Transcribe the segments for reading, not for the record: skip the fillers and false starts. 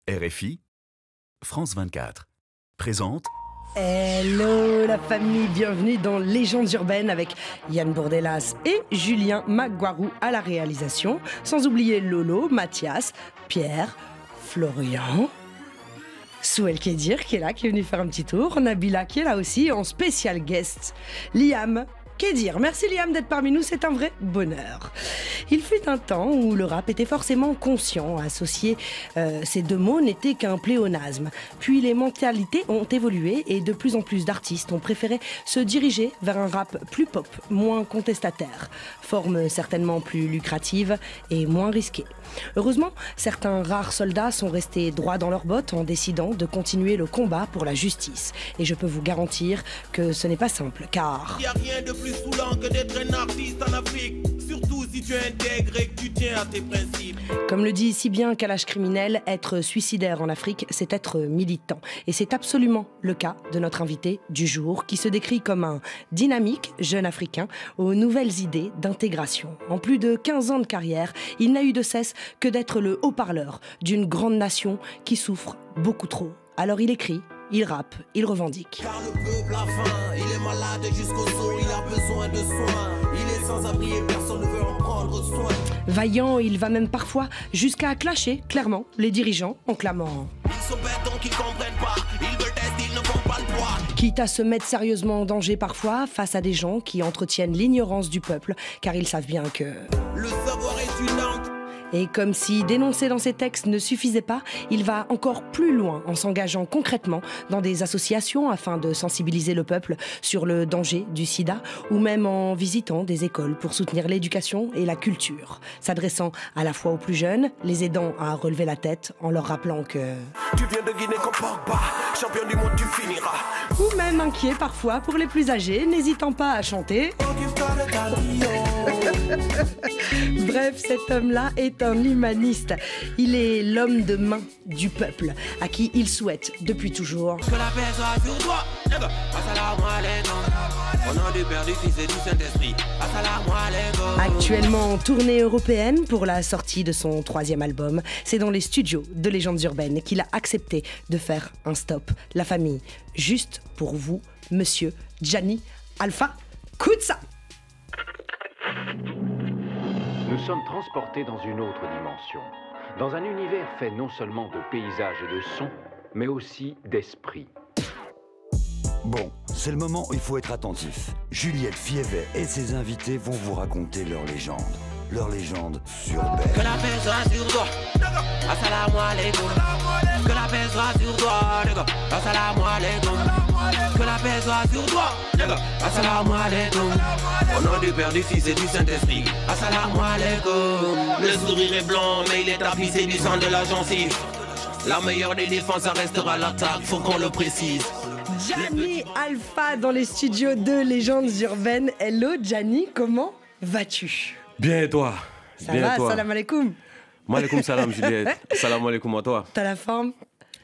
RFI, France 24, présente... Hello la famille, bienvenue dans Légendes urbaines avec Yann Bourdelas et Julien Magouarou à la réalisation, sans oublier Lolo, Mathias, Pierre, Florian, Souel Kedir qui est là, qui est venu faire un petit tour, Nabila qui est là aussi en spécial guest, Liam Kedir. Merci Liam d'être parmi nous, c'est un vrai bonheur. Il fut un temps où le rap était forcément conscient, associé, ces deux mots n'étaient qu'un pléonasme. Puis les mentalités ont évolué et de plus en plus d'artistes ont préféré se diriger vers un rap plus pop, moins contestataire, forme certainement plus lucrative et moins risquée. Heureusement, certains rares soldats sont restés droits dans leurs bottes en décidant de continuer le combat pour la justice. Et je peux vous garantir que ce n'est pas simple, car... Il n'y a rien de plus saoulant que d'être un artiste en Afrique, surtout si tu es intègre et que tu tiens à tes principes. Comme le dit si bien Kalash Criminel, être suicidaire en Afrique, c'est être militant. Et c'est absolument le cas de notre invité du jour, qui se décrit comme un dynamique jeune Africain aux nouvelles idées d'intégration. En plus de 15 ans de carrière, il n'a eu de cesse que d'être le haut-parleur d'une grande nation qui souffre beaucoup trop. Alors il écrit, il rappe, il revendique. Car le peuple a faim, il est malade jusqu'aux os, il a besoin de soins. Il est sans abri et personne ne veut en prendre soin. Vaillant, il va même parfois jusqu'à clasher clairement les dirigeants en clamant. Ils sont bêtes donc ils comprennent pas, ils veulent tester, ils ne font pas le poids. Quitte à se mettre sérieusement en danger parfois face à des gens qui entretiennent l'ignorance du peuple, car ils savent bien que... Le savoir est une arme. Et comme si dénoncer dans ses textes ne suffisait pas, il va encore plus loin en s'engageant concrètement dans des associations afin de sensibiliser le peuple sur le danger du sida ou même en visitant des écoles pour soutenir l'éducation et la culture, s'adressant à la fois aux plus jeunes, les aidant à relever la tête en leur rappelant que... Tu viens de Guinée comme Pogba, champion du monde tu finiras. Ou même inquiet parfois pour les plus âgés, n'hésitant pas à chanter... Bref, cet homme-là est un humaniste. Il est l'homme de main du peuple, à qui il souhaite depuis toujours Que la paix soit sur toi, assalamu alaikum. Au nom du Père, du Fils et du Saint-Esprit, assalamu alaikum. Actuellement en tournée européenne pour la sortie de son 3e album, c'est dans les studios de Légendes urbaines qu'il a accepté de faire un stop. La famille, juste pour vous, monsieur Gianni Alpha Koutsa. Nous sommes transportés dans une autre dimension, dans un univers fait non seulement de paysages et de sons, mais aussi d'esprit. Bon, c'est le moment où il faut être attentif. Juliette Fievet et ses invités vont vous raconter leur légende. Leur légende urbaine. Que la paix soit sur toi, assalamu alaikum. Que la paix soit sur toi, assalamu alaikum. Que la paix soit sur toi, assalamu alaikum. Au nom du Père, du Fils et du Saint-Esprit, assalamu alaikum. Le sourire est blanc, mais il est tapissé du sang de la gencive. La meilleure des défenses, ça restera l'attaque, faut qu'on le précise. Gianni Alpha dans les studios de Légendes urbaines. Hello Gianni, comment vas-tu? Bien et toi? Ça Bien va, et toi? salam alaikum. Malikum salam Juliette. Salam alaikum à toi. T'as la forme?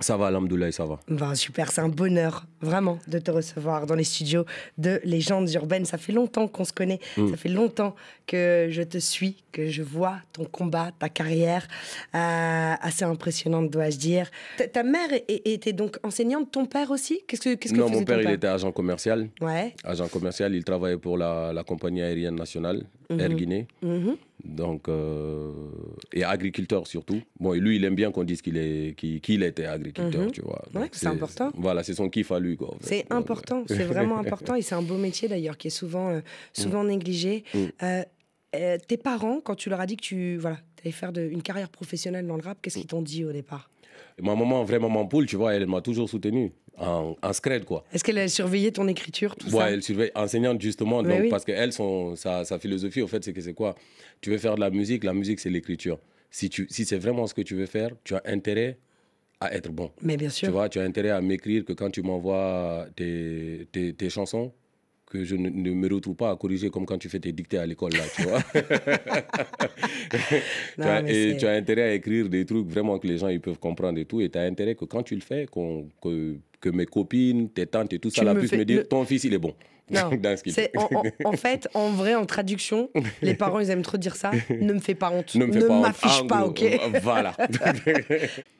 Ça va, alhamdoulilah, ça va. Ben, super, c'est un bonheur vraiment de te recevoir dans les studios de Légendes urbaines. Ça fait longtemps qu'on se connaît, ça fait longtemps que je te suis, que je vois ton combat, ta carrière, assez impressionnante dois-je dire. Ta mère était donc enseignante, ton père aussi? Qu'est-ce que Non, faisait mon père, ton il était agent commercial. Ouais. Agent commercial, il travaillait pour la compagnie aérienne nationale, Air Guinée. Donc, et agriculteur surtout. Bon, et lui, il aime bien qu'on dise qu'il était agriculteur, tu vois. Ouais, c'est important. Voilà, c'est son kiff à lui, quoi. En fait. C'est important, c'est vraiment important et c'est un beau métier d'ailleurs qui est souvent négligé. Tes parents, quand tu leur as dit que tu allais faire une carrière professionnelle dans le rap, qu'est-ce qu'ils t'ont dit au départ? Ma maman, vraie maman poule, tu vois, elle m'a toujours soutenu en scred, quoi. Est-ce qu'elle a surveillé ton écriture, tout ça? Ouais, elle surveille, enseignante justement, Mais donc, oui. parce qu'elle, sa philosophie, au fait, c'est quoi? Tu veux faire de la musique c'est l'écriture. Si c'est vraiment ce que tu veux faire, tu as intérêt à être bon. Mais bien sûr. Tu vois, tu as intérêt à m'écrire que quand tu m'envoies tes chansons, que je ne me retrouve pas à corriger comme quand tu fais tes dictées à l'école, là, tu vois. Tu as intérêt à écrire des trucs vraiment que les gens ils peuvent comprendre et tout, et tu as intérêt que quand tu le fais, que mes copines, tes tantes et tout ça là puissent me dire ton fils il est bon. Non, dans ce qu'il fait. en fait, en vrai, en traduction, les parents, ils aiment trop dire ça. Ne me fais pas honte. Ne me fais pas honte. m'affiche En pas, gros, ok. Voilà.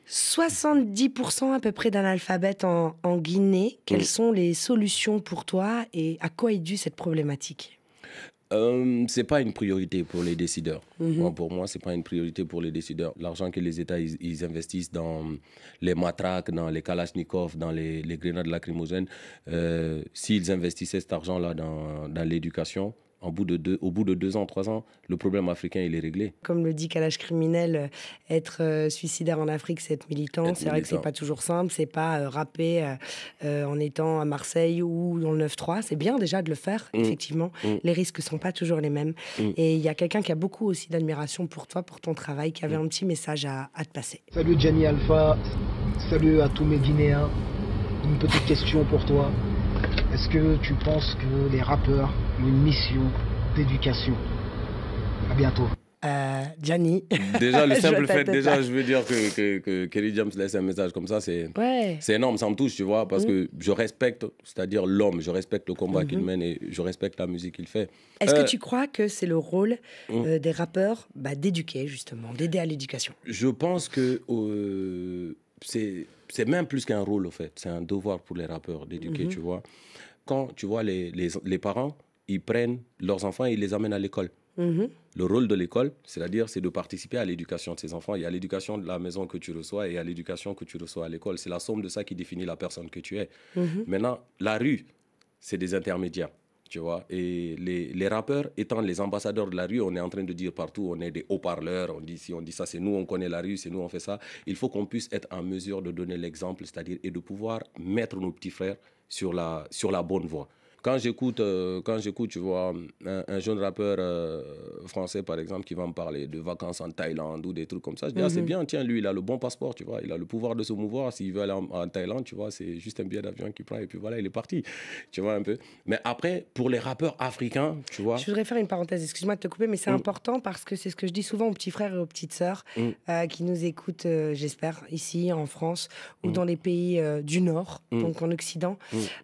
70% à peu près d'analphabètes en Guinée. Quelles sont les solutions pour toi et à quoi est due cette problématique? C'est pas une priorité pour les décideurs. Bon, pour moi, c'est pas une priorité pour les décideurs. L'argent que les États ils investissent dans les matraques, dans les kalachnikovs, dans les grenades lacrymogènes, s'ils investissaient cet argent-là dans l'éducation, au bout de 2 ans, 3 ans, le problème africain, il est réglé. Comme le dit Kalash Criminel, être suicidaire en Afrique, c'est être militant. C'est vrai que c'est pas toujours simple. C'est pas rapper en étant à Marseille ou dans le 9-3. C'est bien déjà de le faire, effectivement. Les risques sont pas toujours les mêmes. Et il y a quelqu'un qui a beaucoup aussi d'admiration pour toi, pour ton travail, qui avait un petit message à te passer. Salut Gianni Alpha, salut à tous mes Guinéens. Une petite question pour toi. Est-ce que tu penses que les rappeurs ont une mission d'éducation? À bientôt. Gianni. Déjà, le Je simple vois ta fait, tête déjà, là. je veux dire que Kerry James laisse un message comme ça, c'est énorme, ça me touche, tu vois, parce que je respecte, c'est-à-dire l'homme, je respecte le combat qu'il mène et je respecte la musique qu'il fait. Est-ce que tu crois que c'est le rôle des rappeurs d'éduquer, justement, d'aider à l'éducation? Je pense que c'est même plus qu'un rôle, en fait. C'est un devoir pour les rappeurs d'éduquer, tu vois. Quand, tu vois, les parents, ils prennent leurs enfants et ils les amènent à l'école. Le rôle de l'école, c'est-à-dire, c'est de participer à l'éducation de ses enfants. Il y a l'éducation de la maison que tu reçois et il y a l'éducation que tu reçois à l'école. C'est la somme de ça qui définit la personne que tu es. Maintenant, la rue, c'est des intermédiaires. Tu vois, et les rappeurs étant les ambassadeurs de la rue, on est en train de dire partout, on est des haut-parleurs, on dit ci, on dit ça, c'est nous, on connaît la rue, c'est nous, on fait ça. Il faut qu'on puisse être en mesure de donner l'exemple, c'est-à-dire, et de pouvoir mettre nos petits frères sur la bonne voie. Quand j'écoute, tu vois, un jeune rappeur français, par exemple, qui va me parler de vacances en Thaïlande ou des trucs comme ça, je dis, ah, c'est bien, tiens, lui, il a le bon passeport, tu vois, il a le pouvoir de se mouvoir. S'il veut aller en Thaïlande, tu vois, c'est juste un billet d'avion qu'il prend et puis voilà, il est parti, tu vois, un peu. Mais après, pour les rappeurs africains, tu vois... Je voudrais faire une parenthèse, excuse-moi de te couper, mais c'est important parce que c'est ce que je dis souvent aux petits frères et aux petites sœurs qui nous écoutent, j'espère, ici, en France ou dans les pays du Nord, donc en Occident.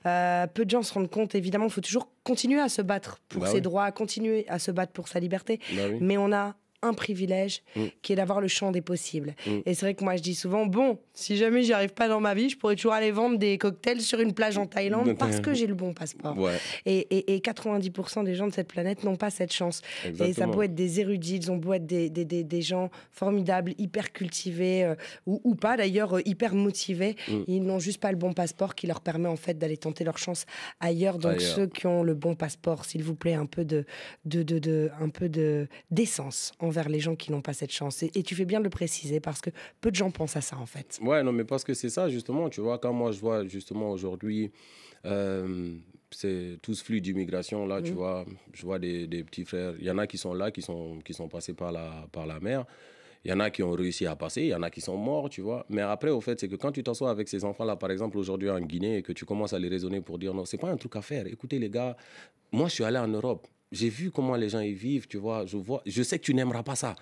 Peu de gens se rendent compte, évidemment, il faut toujours continuer à se battre pour ses droits, continuer à se battre pour sa liberté. Mais on a un privilège qui est d'avoir le champ des possibles. Et c'est vrai que moi, je dis souvent, bon, si jamais j'y arrive pas dans ma vie, je pourrais toujours aller vendre des cocktails sur une plage en Thaïlande parce que j'ai le bon passeport. Et 90% des gens de cette planète n'ont pas cette chance. Exactement. Et ça peut être des érudits, ils ont beau être des gens formidables, hyper cultivés, ou pas d'ailleurs, hyper motivés. Ils n'ont juste pas le bon passeport qui leur permet en fait d'aller tenter leur chance ailleurs. Donc ceux qui ont le bon passeport, s'il vous plaît, un peu d'essence envers les gens qui n'ont pas cette chance. Et tu fais bien de le préciser parce que peu de gens pensent à ça en fait. Ouais, non, mais parce que c'est ça justement, tu vois, quand moi je vois justement aujourd'hui c'est tout ce flux d'immigration là, tu vois, je vois des petits frères, il y en a qui sont là, qui sont passés par la mer. Il y en a qui ont réussi à passer, il y en a qui sont morts, tu vois. Mais après, au fait, c'est que quand tu t'assois avec ces enfants-là, par exemple, aujourd'hui en Guinée, et que tu commences à les raisonner pour dire non, c'est pas un truc à faire. Écoutez, les gars, moi, je suis allé en Europe. J'ai vu comment les gens y vivent, tu vois. Je sais que tu n'aimeras pas ça.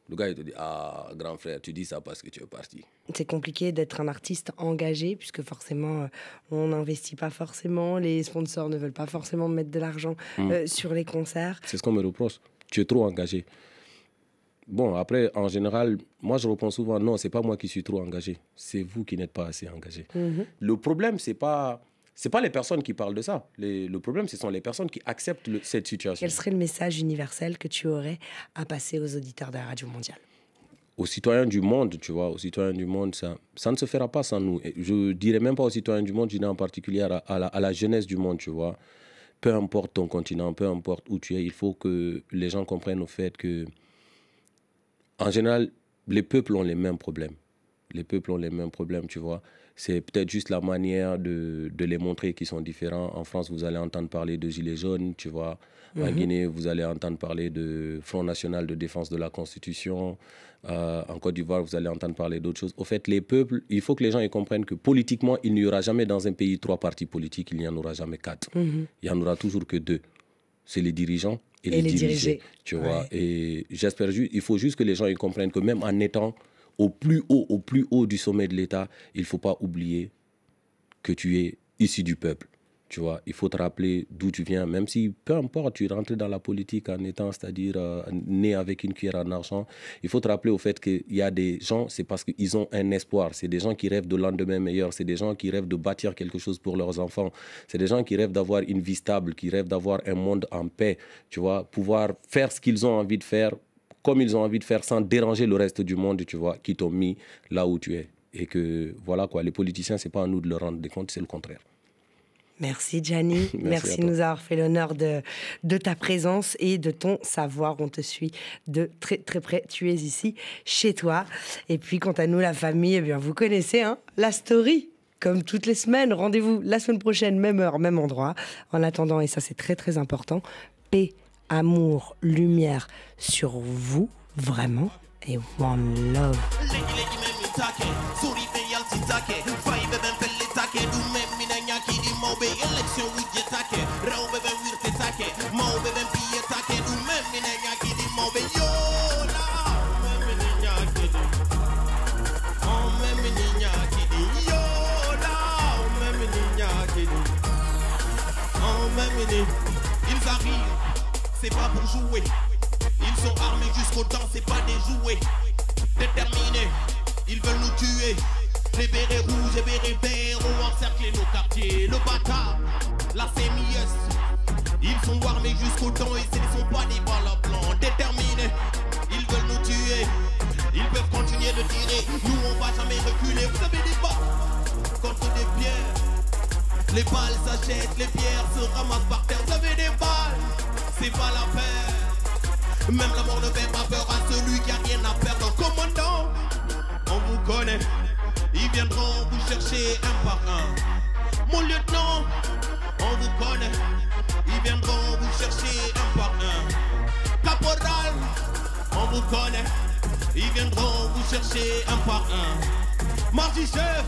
Le gars, il te dit, ah, grand frère, tu dis ça parce que tu es parti. C'est compliqué d'être un artiste engagé, puisque forcément, on n'investit pas forcément. Les sponsors ne veulent pas forcément mettre de l'argent sur les concerts. C'est ce qu'on me reproche. Tu es trop engagé. Bon, après, en général, moi, je réponds souvent, non, c'est pas moi qui suis trop engagé. C'est vous qui n'êtes pas assez engagé. Le problème, c'est pas les personnes qui parlent de ça. Le problème, ce sont les personnes qui acceptent cette situation. Quel serait le message universel que tu aurais à passer aux auditeurs de la Radio Mondiale? Aux citoyens du monde, tu vois, aux citoyens du monde, ça ne se fera pas sans nous. Et je dirais même pas aux citoyens du monde, je dirais en particulier à la jeunesse du monde, tu vois. Peu importe ton continent, peu importe où tu es, il faut que les gens comprennent au fait que en général, les peuples ont les mêmes problèmes. Les peuples ont les mêmes problèmes, tu vois. C'est peut-être juste la manière de les montrer qu'ils sont différents. En France, vous allez entendre parler de Gilets jaunes, tu vois. En Guinée, vous allez entendre parler de Front National de Défense de la Constitution. En Côte d'Ivoire, vous allez entendre parler d'autres choses. Au fait, les peuples, il faut que les gens comprennent que politiquement, il n'y aura jamais dans un pays 3 partis politiques, il n'y en aura jamais 4. Il n'y en aura toujours que 2. C'est les dirigeants et les dirigés, tu vois. Et j'espère juste, il faut juste que les gens ils comprennent que même en étant au plus haut du sommet de l'État, il ne faut pas oublier que tu es issu du peuple. Tu vois, il faut te rappeler d'où tu viens, même si, peu importe, tu rentres dans la politique en étant, c'est-à-dire né avec une cuillère en argent, il faut te rappeler au fait qu'il y a des gens, c'est parce qu'ils ont un espoir. C'est des gens qui rêvent de lendemain meilleur, c'est des gens qui rêvent de bâtir quelque chose pour leurs enfants, c'est des gens qui rêvent d'avoir une vie stable, qui rêvent d'avoir un monde en paix, tu vois, pouvoir faire ce qu'ils ont envie de faire, comme ils ont envie de faire, sans déranger le reste du monde, tu vois, qui t'ont mis là où tu es. Et que, voilà quoi, les politiciens, c'est pas à nous de leur rendre des comptes, c'est le contraire. Merci Gianni, merci de nous avoir fait l'honneur de ta présence et de ton savoir. On te suit de très très près, tu es ici chez toi. Et puis quant à nous la famille, eh bien, vous connaissez la story. Comme toutes les semaines, rendez-vous la semaine prochaine, même heure, même endroit. En attendant, et ça c'est très très important, paix, amour, lumière sur vous, vraiment, et one love. Mawbe election wuje take rawbe ben wirte take mawbe ben piye take du même mi ne nyaki di mawbe yo la même mi ne nyaki di on même mi ne nyaki di yo la même mi ne nyaki di on même mi ne ils arrivent c'est pas pour jouer ils sont armés jusqu'aux dents c'est pas des jouets déterminés ils veulent nous tuer. Les bérets rouges et bérets verts ont encerclé nos quartiers. Le bâtard, la CMIS, ils sont armés jusqu'au dents et ce ne sont pas des balles blancs. Déterminés, ils veulent nous tuer. Ils peuvent continuer de tirer, nous on va jamais reculer. Vous avez des balles contre des pierres. Les balles s'achètent, les pierres se ramassent par terre. Vous avez des balles, c'est pas la peine. Même la mort ne fait pas peur à celui qui a rien à perdre. Commandant, on vous connaît. Ils viendront vous chercher un par un. Mon lieutenant, on vous connaît. Ils viendront vous chercher un par un. Caporal, on vous connaît. Ils viendront vous chercher un par un. Mardi chef,